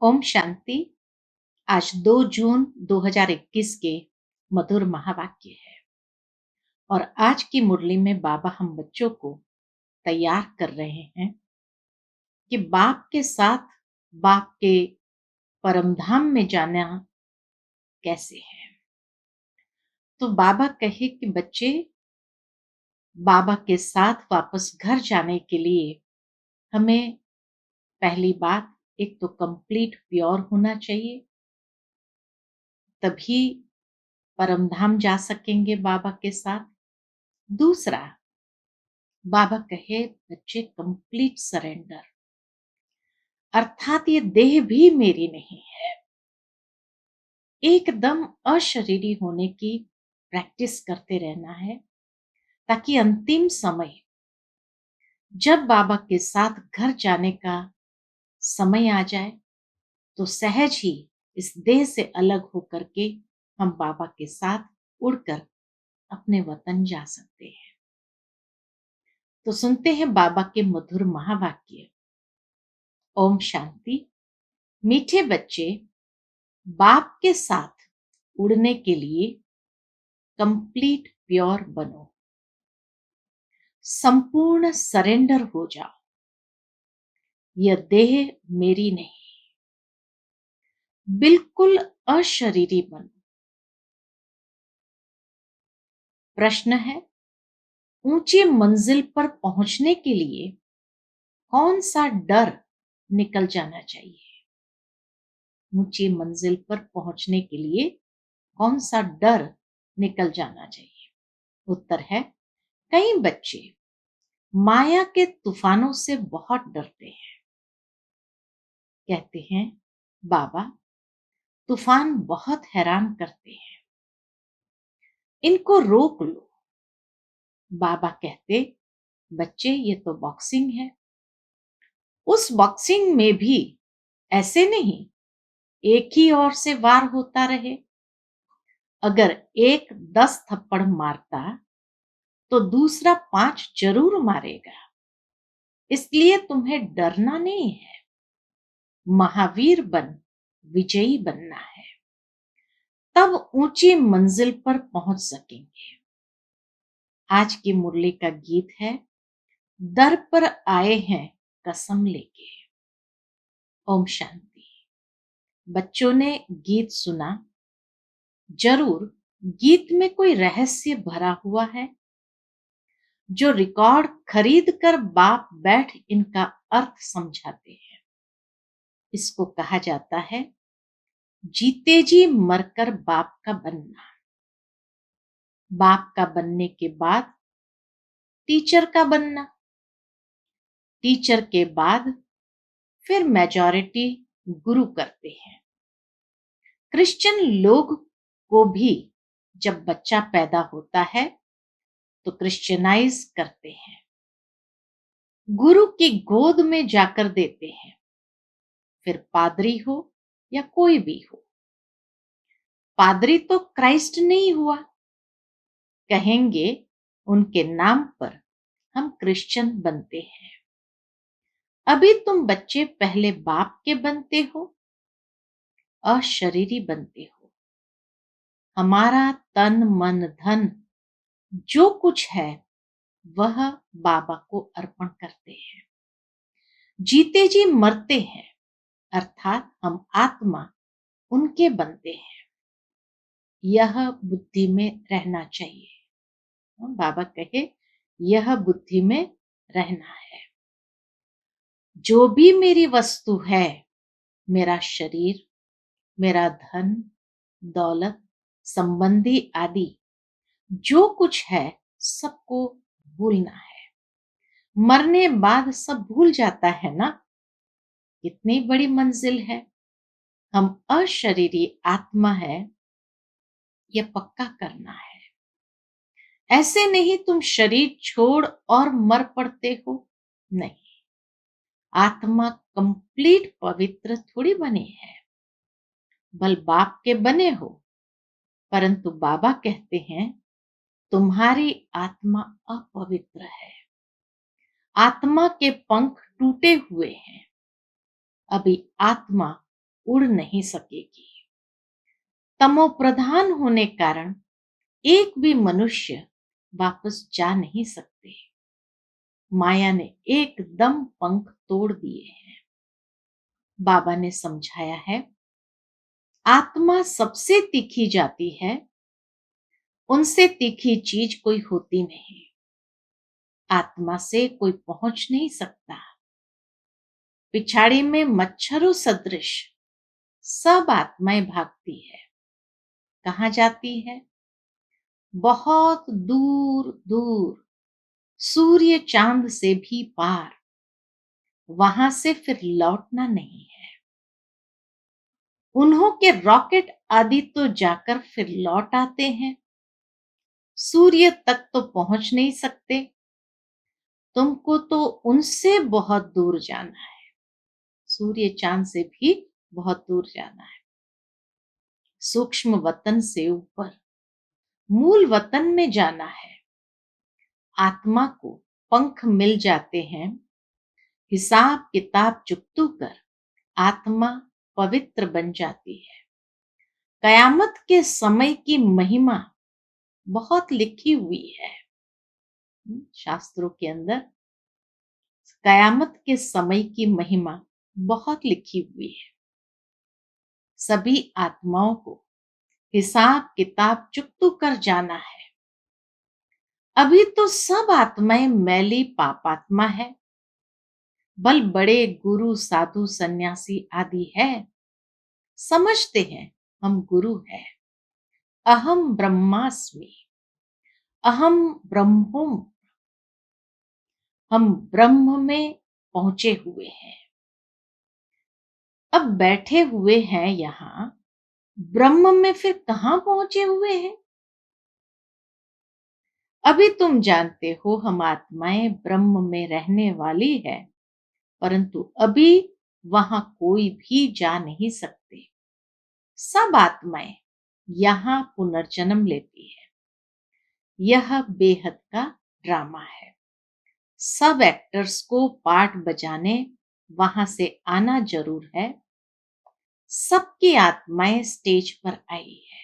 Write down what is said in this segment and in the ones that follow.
ओम शांति। आज 2 जून 2021 के मधुर महावाक्य है और आज की मुरली में बाबा हम बच्चों को तैयार कर रहे हैं कि बाप के साथ बाप के परम धाम में जाना कैसे है। तो बाबा कहे कि बच्चे, बाबा के साथ वापस घर जाने के लिए हमें पहली बात एक तो कंप्लीट प्योर होना चाहिए, तभी परम धाम जा सकेंगे बाबा के साथ। दूसरा, बाबा कहे बच्चे कंप्लीट सरेंडर, अर्थात ये देह भी मेरी नहीं है। एकदम अशरीरी होने की प्रैक्टिस करते रहना है, ताकि अंतिम समय जब बाबा के साथ घर जाने का समय आ जाए तो सहज ही इस देह से अलग होकर के हम बाबा के साथ उड़कर अपने वतन जा सकते हैं। तो सुनते हैं बाबा के मधुर महावाक्य। ओम शांति। मीठे बच्चे, बाप के साथ उड़ने के लिए कंप्लीट प्योर बनो, संपूर्ण सरेंडर हो जाओ। यह देह मेरी नहीं, बिल्कुल अशरीरी बनो। प्रश्न है, ऊंची मंजिल पर पहुंचने के लिए कौन सा डर निकल जाना चाहिए? ऊंची मंजिल पर पहुंचने के लिए कौन सा डर निकल जाना चाहिए? उत्तर है, कई बच्चे माया के तूफानों से बहुत डरते हैं। कहते हैं, बाबा तूफान बहुत हैरान करते हैं, इनको रोक लो। बाबा कहते, बच्चे ये तो बॉक्सिंग है। उस बॉक्सिंग में भी ऐसे नहीं एक ही ओर से वार होता रहे। अगर एक 10 थप्पड़ मारता तो दूसरा 5 जरूर मारेगा। इसलिए तुम्हें डरना नहीं है, महावीर बन विजयी बनना है, तब ऊंची मंजिल पर पहुंच सकेंगे। आज की मुरली का गीत है, दर पर आए हैं कसम लेके। ओम शांति। बच्चों ने गीत सुना, जरूर गीत में कोई रहस्य भरा हुआ है, जो रिकॉर्ड खरीद कर बाप बैठ इनका अर्थ समझाते हैं। इसको कहा जाता है जीते जी मरकर बाप का बनना। बाप का बनने के बाद टीचर का बनना, टीचर के बाद फिर मेजॉरिटी गुरु करते हैं। क्रिश्चियन लोग को भी जब बच्चा पैदा होता है तो क्रिश्चियनाइज करते हैं, गुरु की गोद में जाकर देते हैं, फिर पादरी हो या कोई भी हो। पादरी तो क्राइस्ट नहीं हुआ, कहेंगे उनके नाम पर हम क्रिश्चियन बनते हैं। अभी तुम बच्चे पहले बाप के बनते हो, अशरीरी बनते हो। हमारा तन मन धन जो कुछ है वह बाबा को अर्पण करते हैं। जीते जी मरते हैं, अर्थात हम आत्मा उनके बनते हैं। यह बुद्धि में रहना चाहिए। बाबा कहे, यह बुद्धि में रहना है। जो भी मेरी वस्तु है, मेरा शरीर, मेरा धन दौलत संबंधी आदि जो कुछ है, सबको भूलना है। मरने बाद सब भूल जाता है ना। कितनी बड़ी मंजिल है। हम अशरीरी आत्मा है, यह पक्का करना है। ऐसे नहीं तुम शरीर छोड़ और मर पड़ते हो, नहीं। आत्मा कंप्लीट पवित्र थोड़ी बने है, बल बाप के बने हो। परंतु बाबा कहते हैं, तुम्हारी आत्मा अपवित्र है। आत्मा के पंख टूटे हुए हैं। अभी आत्मा उड़ नहीं सकेगी। तमोप्रधान होने कारण एक भी मनुष्य वापस जा नहीं सकते। माया ने एकदम पंख तोड़ दिए हैं। बाबा ने समझाया है, आत्मा सबसे तीखी जाती है, उनसे तीखी चीज कोई होती नहीं। आत्मा से कोई पहुंच नहीं सकता। पिछाड़ी में मच्छरों सदृश सब आत्माएं भागती है। कहाँ जाती है? बहुत दूर दूर, सूर्य चांद से भी पार। वहां से फिर लौटना नहीं है। उन्हों के रॉकेट आदि तो जाकर फिर लौट आते हैं। सूर्य तक तो पहुंच नहीं सकते। तुमको तो उनसे बहुत दूर जाना है। सूर्य चांद से भी बहुत दूर जाना है। सूक्ष्म वतन से ऊपर मूल वतन में जाना है। आत्मा को पंख मिल जाते हैं। हिसाब किताब चुकतू कर आत्मा पवित्र बन जाती है। कयामत के समय की महिमा बहुत लिखी हुई है शास्त्रों के अंदर। कयामत के समय की महिमा बहुत लिखी हुई है। सभी आत्माओं को हिसाब किताब चुकतू कर जाना है। अभी तो सब आत्माएं मैली पापात्मा है। बल बड़े गुरु साधु सन्यासी आदि है, समझते हैं हम गुरु है। अहम ब्रह्मास्मि, अहम ब्रह्मों, हम ब्रह्म में पहुंचे हुए हैं। अब बैठे हुए हैं यहां, ब्रह्म में फिर कहां पहुंचे हुए हैं? अभी तुम जानते हो हम आत्माएं ब्रह्म में रहने वाली है, परंतु अभी वहां कोई भी जा नहीं सकते। सब आत्माएं यहां पुनर्जन्म लेती है। यह बेहद का ड्रामा है। सब एक्टर्स को पार्ट बजाने वहां से आना जरूर है। सबकी आत्माएं स्टेज पर आई है।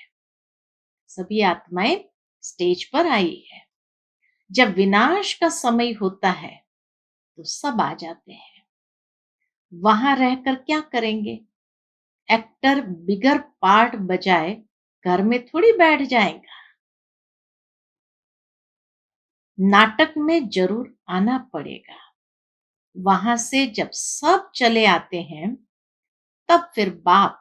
सभी आत्माएं स्टेज पर आई है। जब विनाश का समय होता है तो सब आ जाते हैं। वहां रहकर क्या करेंगे? एक्टर बिगर पार्ट बजाए घर में थोड़ी बैठ जाएगा। नाटक में जरूर आना पड़ेगा। वहां से जब सब चले आते हैं तब फिर बाप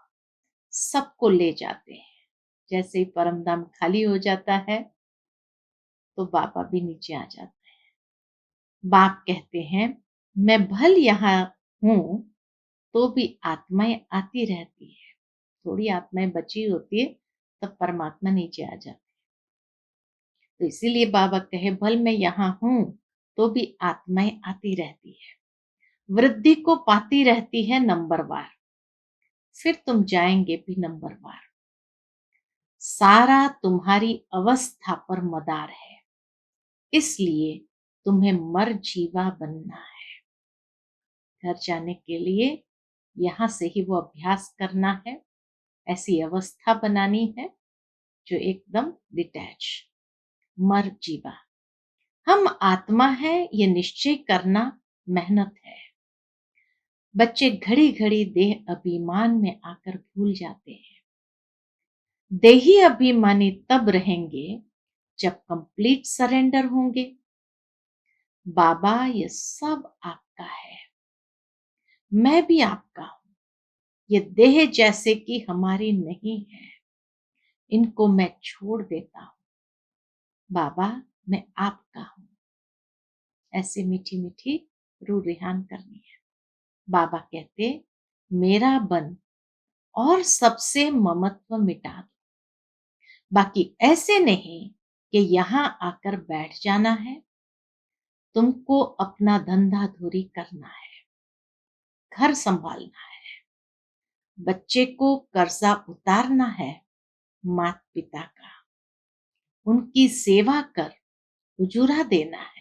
सबको ले जाते हैं। जैसे ही परमधाम खाली हो जाता है तो बाबा भी नीचे आ जाते हैं। बाप कहते हैं, मैं भल यहाँ हूं तो भी आत्माएं आती रहती है। थोड़ी आत्माएं बची होती है तब परमात्मा नीचे आ जाते हैं। तो इसीलिए बाबा कहे, भल मैं यहाँ हूं तो भी आत्माएं आती रहती है, वृद्धि को पाती रहती है नंबरवार। फिर तुम जाएंगे भी नंबरवार। सारा तुम्हारी अवस्था पर मदार है, इसलिए तुम्हें मर जीवा बनना है। घर जाने के लिए यहां से ही वो अभ्यास करना है। ऐसी अवस्था बनानी है जो एकदम डिटैच, मर जीवा। हम आत्मा है ये निश्चय करना मेहनत है। बच्चे घड़ी घड़ी देह अभिमान में आकर भूल जाते हैं। देही अभिमानी तब रहेंगे जब कंप्लीट सरेंडर होंगे। बाबा ये सब आपका है, मैं भी आपका हूं। ये देह जैसे कि हमारी नहीं है, इनको मैं छोड़ देता हूं। बाबा मैं आपका हूं। ऐसे मीठी मीठी रूह रिहान करनी है। बाबा कहते, मेरा बन और सबसे ममत्व मिटा दो। बाकी ऐसे नहीं कि यहां आकर बैठ जाना है। तुमको अपना धंधा धूरी करना है, घर संभालना है, बच्चे को कर्जा उतारना है माता पिता का, उनकी सेवा कर उजूरा देना है।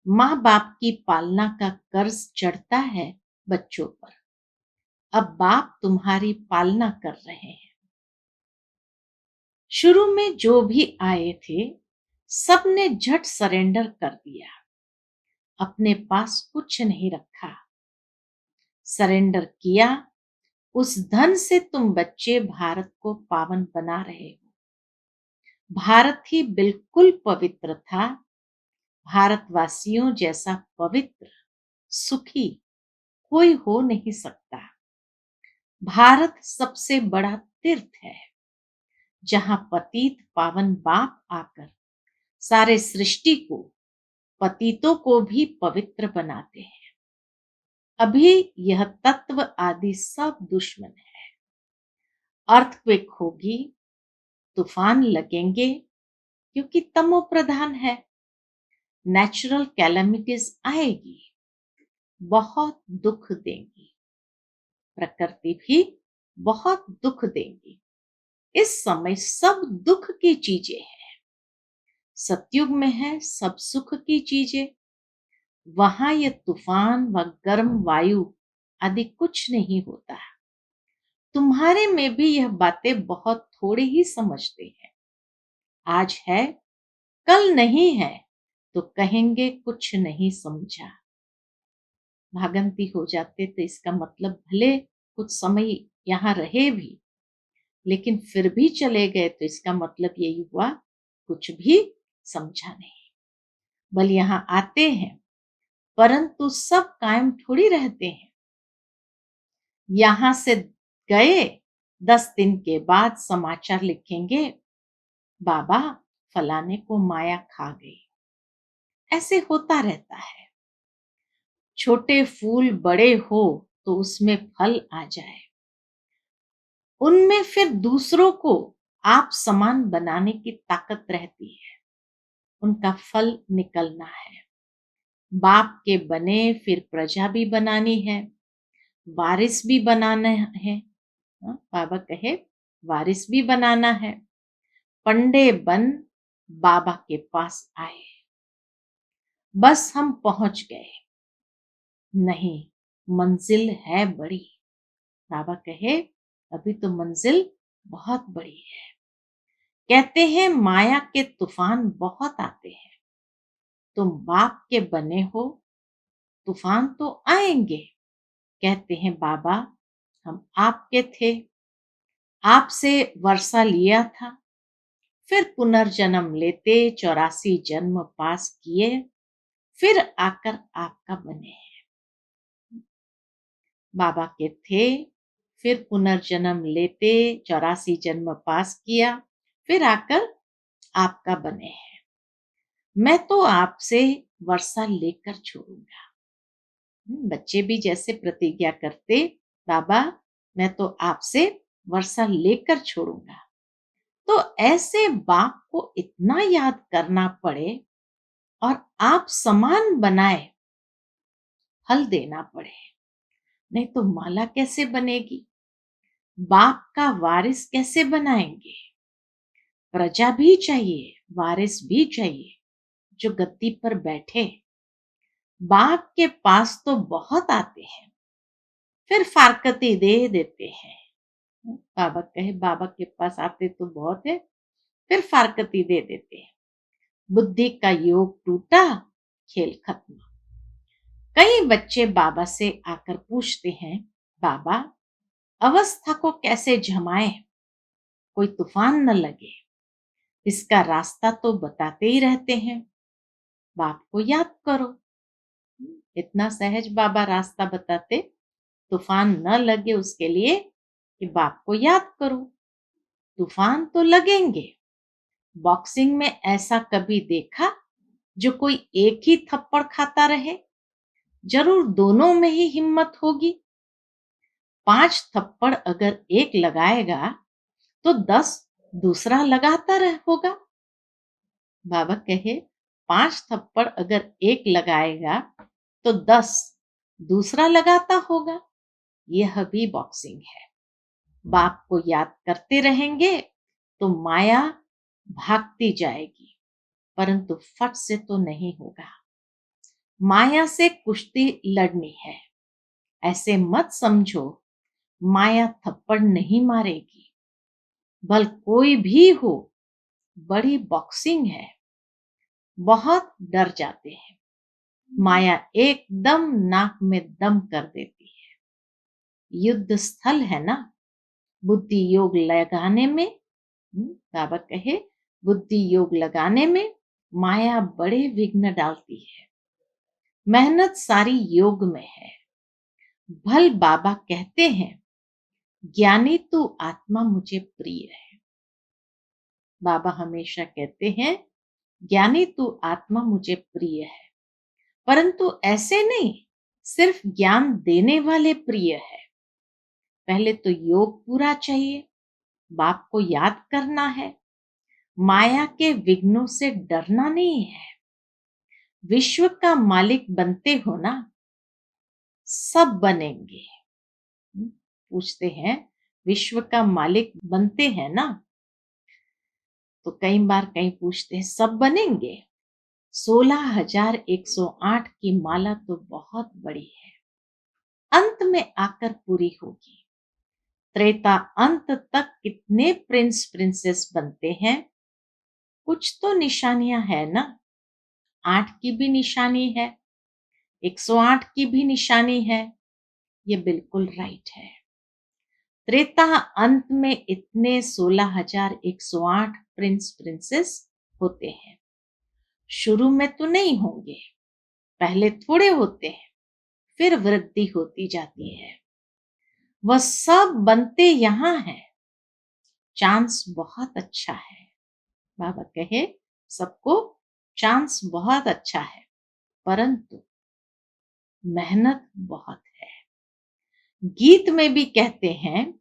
माँ बाप की पालना का कर्ज चढ़ता है बच्चों पर, अब बाप तुम्हारी पालना कर रहे हैं। शुरू में जो भी आए थे सबने झट सरेंडर कर दिया, अपने पास कुछ नहीं रखा, सरेंडर किया। उस धन से तुम बच्चे भारत को पावन बना रहे हो। भारत ही बिल्कुल पवित्र था। भारतवासियों जैसा पवित्र सुखी कोई हो नहीं सकता। भारत सबसे बड़ा तीर्थ है, जहां पतित पावन बाप आकर सारे सृष्टि को, पतितों को भी पवित्र बनाते हैं। अभी यह तत्व आदि सब दुश्मन है। अर्थक्वेक होगी, तूफान लगेंगे, क्योंकि तमो प्रधान है। नेचुरल कैलेमिटीज आएगी, बहुत दुख देंगी। प्रकृति भी बहुत दुख देंगी। इस समय सब दुख की चीजें हैं। सतयुग में है सब सुख की चीजें। वहां ये तूफान व गर्म वायु आदि कुछ नहीं होता। तुम्हारे में भी यह बातें बहुत थोड़े ही समझते हैं। आज है, कल नहीं है, तो कहेंगे कुछ नहीं समझा। भागंती हो जाते तो इसका मतलब भले कुछ समय यहाँ रहे भी, लेकिन फिर भी चले गए तो इसका मतलब यही हुआ कुछ भी समझा नहीं। बल यहाँ आते हैं, परंतु सब कायम थोड़ी रहते हैं। यहां से गए, 10 दिन के बाद समाचार लिखेंगे, बाबा फलाने को माया खा गई। ऐसे होता रहता है। छोटे फूल बड़े हो तो उसमें फल आ जाए, उनमें फिर दूसरों को आप समान बनाने की ताकत रहती है। उनका फल निकलना है। बाप के बने फिर प्रजा भी बनानी है, वारिस भी बनाना है। बाबा कहे वारिस भी बनाना है। पंडे बन बाबा के पास आए, बस हम पहुंच गए। नहीं, मंजिल है बड़ी। बाबा कहे अभी तो मंजिल बहुत बड़ी है। कहते हैं माया के तूफान बहुत आते हैं। तुम बाप के बने हो, तूफान तो आएंगे। कहते हैं बाबा हम आपके थे, आपसे वर्षा लिया था, फिर पुनर्जन्म लेते 84 जन्म पास किए, फिर आकर आपका बने हैं। बाबा के थे, फिर पुनर्जन्म लेते 84 जन्म पास किया, फिर आकर आपका बने हैं। मैं तो आपसे वर्षा लेकर छोड़ूंगा। बच्चे भी जैसे प्रतिज्ञा करते, बाबा मैं तो आपसे वर्षा लेकर छोड़ूंगा। तो ऐसे बाप को इतना याद करना पड़े और आप समान बनाए, फल देना पड़े, नहीं तो माला कैसे बनेगी? बाप का वारिस कैसे बनाएंगे? प्रजा भी चाहिए, वारिस भी चाहिए जो गद्दी पर बैठे। बाप के पास तो बहुत आते हैं, फिर फारकती दे देते हैं। बाबा कहे बाबा के पास आते तो बहुत है, फिर फारकती दे देते हैं। बुद्धि का योग टूटा, खेल खत्म। कई बच्चे बाबा से आकर पूछते हैं, बाबा अवस्था को कैसे जमाए, कोई तूफान न लगे। इसका रास्ता तो बताते ही रहते हैं, बाप को याद करो। इतना सहज बाबा रास्ता बताते, तूफान न लगे उसके लिए कि बाप को याद करो। तूफान तो लगेंगे। बॉक्सिंग में ऐसा कभी देखा जो कोई एक ही थप्पड़ खाता रहे? जरूर दोनों में ही हिम्मत होगी। 5 थप्पड़ अगर एक लगाएगा तो 10 दूसरा लगाता रह होगा। बाबा कहे 5 थप्पड़ अगर एक लगाएगा तो 10 दूसरा लगाता होगा। यह भी बॉक्सिंग है। बाप को याद करते रहेंगे तो माया भागती जाएगी, परंतु फट से तो नहीं होगा। माया से कुश्ती लड़नी है। ऐसे मत समझो माया थप्पड़ नहीं मारेगी। भल कोई भी हो, बड़ी बॉक्सिंग है, बहुत डर जाते हैं। माया एकदम नाक में दम कर देती है। युद्ध स्थल है ना, बुद्धि योग लगाने में, बाबा कहे, बुद्धि योग लगाने में माया बड़े विघ्न डालती है। मेहनत सारी योग में है। भल बाबा कहते हैं, ज्ञानी तू आत्मा मुझे प्रिय है। बाबा हमेशा कहते हैं, ज्ञानी तू आत्मा मुझे प्रिय है, परंतु ऐसे नहीं सिर्फ ज्ञान देने वाले प्रिय है। पहले तो योग पूरा चाहिए, बाप को याद करना है, माया के विघ्नों से डरना नहीं है। विश्व का मालिक बनते हो ना, सब बनेंगे। पूछते हैं, विश्व का मालिक बनते हैं ना, तो कई बार कई पूछते हैं सब बनेंगे। 16,108 की माला तो बहुत बड़ी है, अंत में आकर पूरी होगी। त्रेता अंत तक कितने प्रिंस प्रिंसेस बनते हैं? कुछ तो निशानियां है ना। 8 की भी निशानी है, 108 की भी निशानी है। ये बिल्कुल राइट है। त्रेता अंत में इतने 16,108 प्रिंस प्रिंसेस होते हैं। शुरू में तो नहीं होंगे, पहले थोड़े होते हैं, फिर वृद्धि होती जाती है। वह सब बनते यहां है। चांस बहुत अच्छा है। बाबा कहे, सबको चांस बहुत अच्छा है, परंतु मेहनत बहुत है। गीत में भी कहते हैं,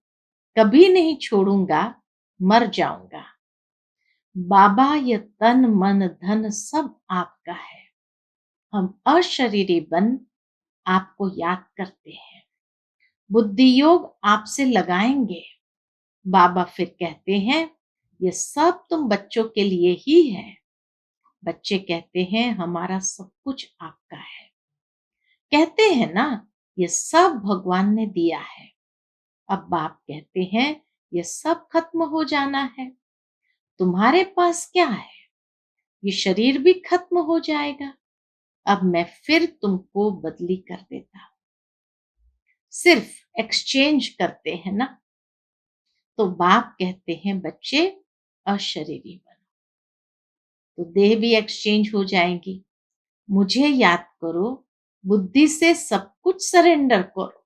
कभी नहीं छोड़ूंगा, मर जाऊंगा। बाबा ये तन मन धन सब आपका है। हम अशरीरी बन आपको याद करते हैं। बुद्धि योग आपसे लगाएंगे। बाबा फिर कहते हैं, ये सब तुम बच्चों के लिए ही है। बच्चे कहते हैं, हमारा सब कुछ आपका है। कहते हैं ना, ये सब भगवान ने दिया है। अब बाप कहते हैं, ये सब खत्म हो जाना है। तुम्हारे पास क्या है? ये शरीर भी खत्म हो जाएगा। अब मैं फिर तुमको बदली कर देता हूं। सिर्फ एक्सचेंज करते हैं ना। तो बाप कहते हैं, बच्चे अशरीरी बनो, तो देह भी एक्सचेंज हो जाएगी। मुझे याद करो, बुद्धि से सब कुछ सरेंडर करो।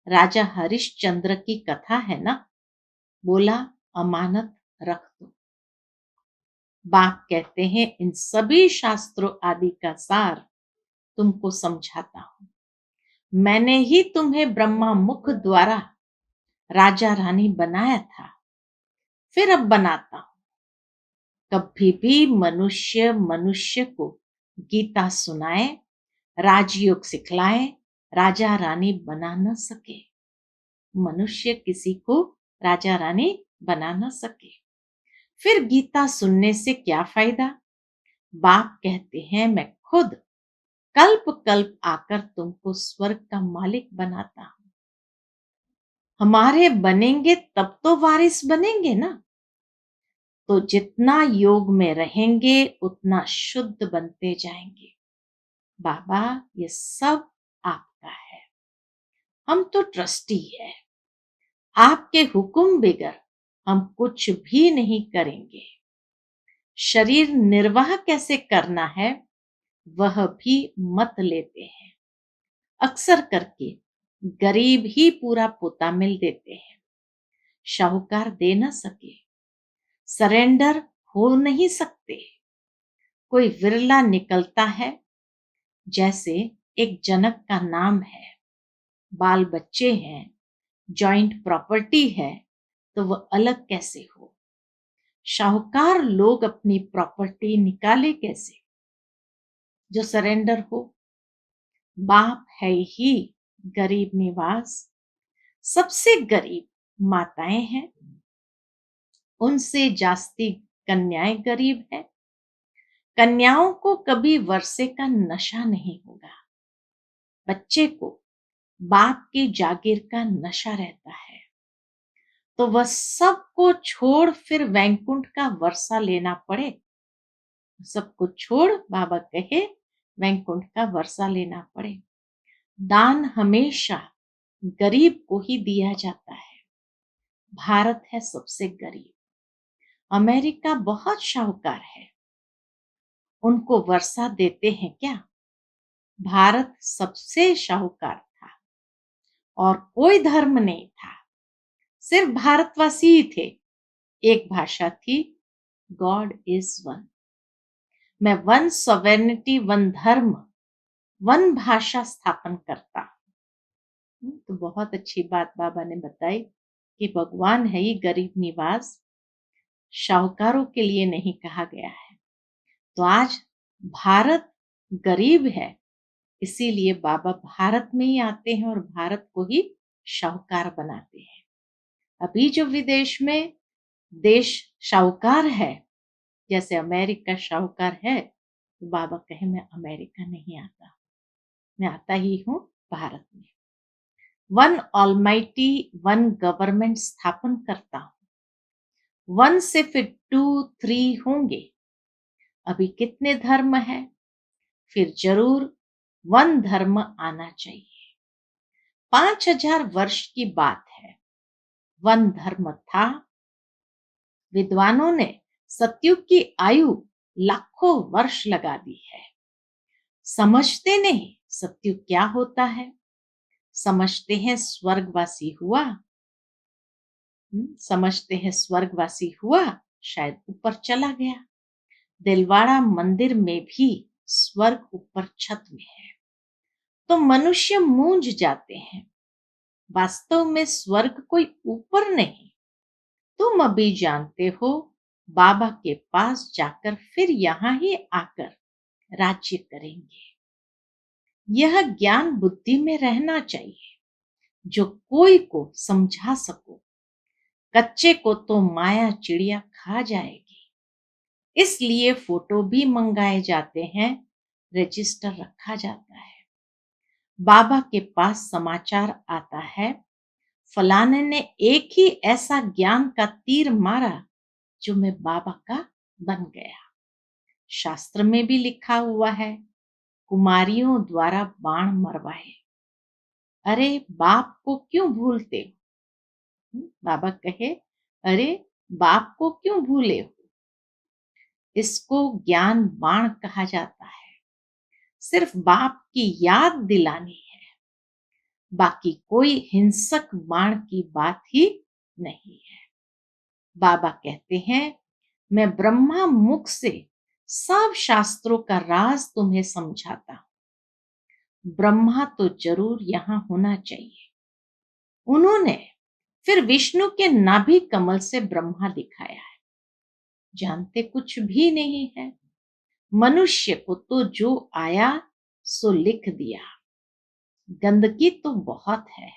राजा हरिश्चंद्र की कथा है ना, बोला अमानत रख दो। बाप कहते हैं, इन सभी शास्त्रों आदि का सार तुमको समझाता हूं। मैंने ही तुम्हें ब्रह्मा मुख द्वारा राजा रानी बनाया था, फिर अब बनाता हूं। कभी भी मनुष्य मनुष्य को गीता सुनाए, राजयोग सिखलाए, राजा रानी बना न सके। मनुष्य किसी को राजा रानी बना न सके, फिर गीता सुनने से क्या फायदा? बाप कहते हैं, मैं खुद कल्प कल्प आकर तुमको स्वर्ग का मालिक बनाता हूं। हमारे बनेंगे तब तो वारिस बनेंगे ना। तो जितना योग में रहेंगे उतना शुद्ध बनते जाएंगे। बाबा ये सब आपका है, हम तो ट्रस्टी है। आपके हुक्म बगैर हम कुछ भी नहीं करेंगे। शरीर निर्वाह कैसे करना है वह भी मत लेते हैं। अक्सर करके गरीब ही पूरा पोता मिल देते हैं, शाहूकार दे न सके, सरेंडर हो नहीं सकते। कोई विरला निकलता है। जैसे एक जनक का नाम है, बाल बच्चे हैं, जॉइंट प्रॉपर्टी है, तो वह अलग कैसे हो? शाहूकार लोग अपनी प्रॉपर्टी निकाले कैसे? जो सरेंडर हो। बाप है ही गरीब निवास। सबसे गरीब माताएं हैं, उनसे जास्ती कन्याएं गरीब है। कन्याओं को कभी वर्षे का नशा नहीं होगा। बच्चे को बाप की जागीर का नशा रहता है, तो वह सबको छोड़ फिर वैकुंठ का वर्षा लेना पड़े। सब कुछ छोड़ बाबा कहे वैकुंठ का वर्षा लेना पड़े। दान हमेशा गरीब को ही दिया जाता है। भारत है सबसे गरीब, अमेरिका बहुत शाहूकार है, उनको वर्षा देते हैं क्या? भारत सबसे शाहूकार था और कोई धर्म नहीं था, सिर्फ भारतवासी ही थे। एक भाषा थी, गॉड इज वन। मैं वन सॉवरेनिटी, वन धर्म, वन भाषा स्थापन करता हूं। तो बहुत अच्छी बात बाबा ने बताई कि भगवान है ही गरीब निवास, शाहूकारों के लिए नहीं कहा गया है। तो आज भारत गरीब है, इसीलिए बाबा भारत में ही आते हैं और भारत को ही शाहूकार बनाते हैं। अभी जो विदेश में देश शाहूकार है, जैसे अमेरिका शाहूकार है, तो बाबा कहे मैं अमेरिका नहीं आता, मैं आता ही हूं भारत में। वन ऑलमाइटी, वन गवर्नमेंट स्थापन करता हूं। वन से फिर 2, 3 होंगे। अभी कितने धर्म है? फिर जरूर वन धर्म आना चाहिए। 5000 वर्ष की बात है, वन धर्म था। विद्वानों ने सतयुग की आयु लाखों वर्ष लगा दी है। समझते नहीं सतयुग क्या होता है, समझते हैं स्वर्गवासी हुआ। समझते हैं स्वर्गवासी हुआ, शायद ऊपर चला गया। दिलवाड़ा मंदिर में भी स्वर्ग ऊपर छत में है, तो मनुष्य मूंझ जाते हैं। वास्तव में स्वर्ग कोई ऊपर नहीं, तुम अभी जानते हो। बाबा के पास जाकर फिर यहाँ ही आकर राज्य करेंगे। यह ज्ञान बुद्धि में रहना चाहिए, जो कोई को समझा सको। कच्चे को तो माया चिड़िया खा जाएगी, इसलिए फोटो भी मंगाए जाते हैं, रजिस्टर रखा जाता है। बाबा के पास समाचार आता है, फलाने ने एक ही ऐसा ज्ञान का तीर मारा जो मैं बाबा का बन गया। शास्त्र में भी लिखा हुआ है, कुमारियों द्वारा बाण मरवाए। अरे बाप को क्यों भूलते हो? बाबा कहे, अरे बाप को क्यों भूले हो? इसको ज्ञान बाण कहा जाता है। सिर्फ बाप की याद दिलानी है, बाकी कोई हिंसक बाण की बात ही नहीं है। बाबा कहते हैं, मैं ब्रह्मा मुख से सब शास्त्रों का राज तुम्हें समझाता हूं। ब्रह्मा तो जरूर यहां होना चाहिए। उन्होंने फिर विष्णु के नाभि कमल से ब्रह्मा दिखाया है। जानते कुछ भी नहीं है। मनुष्य को तो जो आया सो लिख दिया। गंदगी तो बहुत है,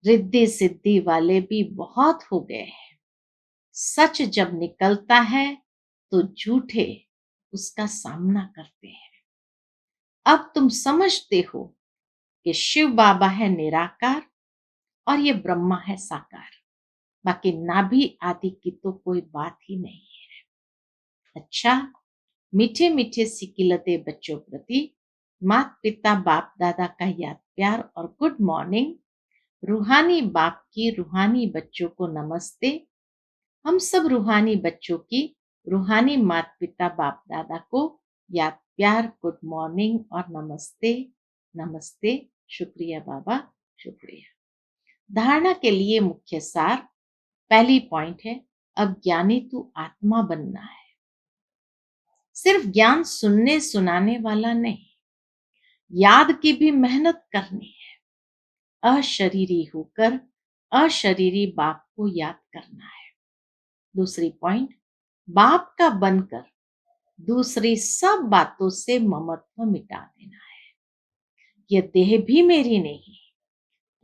रिद्धि सिद्धि वाले भी बहुत हो गए हैं। सच जब निकलता है तो झूठे उसका सामना करते हैं। अब तुम समझते हो कि शिव बाबा है निराकार और ये ब्रह्मा है साकार। बाकी नाभि आदि की तो कोई बात ही नहीं है। अच्छा, मीठे मीठे सिकिलते बच्चों प्रति माता पिता बाप दादा का याद प्यार और गुड मॉर्निंग। रूहानी बाप की रूहानी बच्चों को नमस्ते। हम सब रूहानी बच्चों की रूहानी माता पिता बाप दादा को याद प्यार, गुड मॉर्निंग और नमस्ते। नमस्ते। शुक्रिया बाबा, शुक्रिया। धारणा के लिए मुख्य सार, पहली पॉइंट है, अब ज्ञानी तू आत्मा बनना है। सिर्फ ज्ञान सुनने सुनाने वाला नहीं, याद की भी मेहनत करनी है। अशरीरी होकर अशरीरी बाप को याद करना है। दूसरी पॉइंट, बाप का बनकर दूसरी सब बातों से ममत्व मिटा देना है। यह देह भी मेरी नहीं,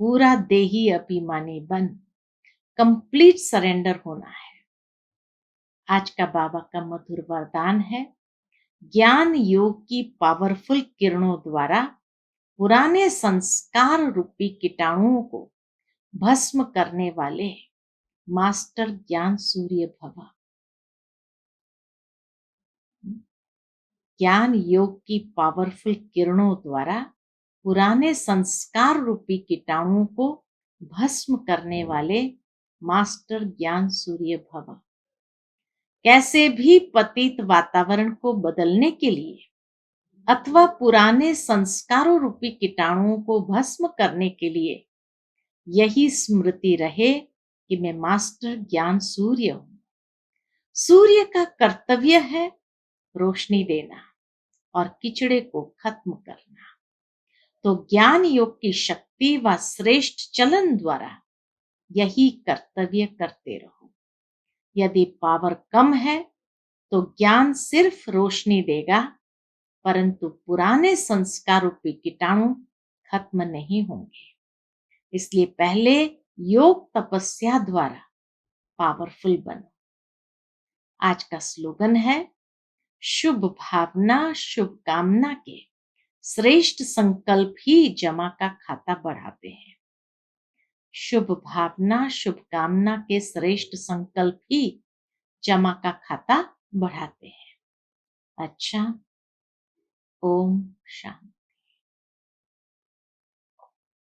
पूरा देही अभिमानी बन कंप्लीट सरेंडर होना है। आज का बाबा का मधुर वरदान है, ज्ञान योग की पावरफुल किरणों द्वारा पुराने संस्कार रूपी कीटाणुओं को भस्म करने वाले मास्टर ज्ञान सूर्य भव। ज्ञान योग की पावरफुल किरणों द्वारा पुराने संस्कार रूपी कीटाणुओं को भस्म करने वाले मास्टर ज्ञान सूर्य भव। कैसे भी पतित वातावरण को बदलने के लिए अथवा पुराने संस्कारों रूपी कीटाणुओं को भस्म करने के लिए यही स्मृति रहे कि मैं मास्टर ज्ञान सूर्य हूं। सूर्य का कर्तव्य है रोशनी देना और कीचड़े को खत्म करना। तो ज्ञान योग की शक्ति व श्रेष्ठ चलन द्वारा यही कर्तव्य करते रहो। यदि पावर कम है तो ज्ञान सिर्फ रोशनी देगा, परंतु पुराने संस्कार रूपी कीटाणु खत्म नहीं होंगे। इसलिए पहले योग तपस्या द्वारा पावरफुल बनो। आज का स्लोगन है, शुभ भावना शुभ कामना के श्रेष्ठ संकल्प ही जमा का खाता बढ़ाते हैं। शुभ भावना शुभ कामना के श्रेष्ठ संकल्प ही जमा का खाता बढ़ाते हैं। अच्छा, ओम शांति।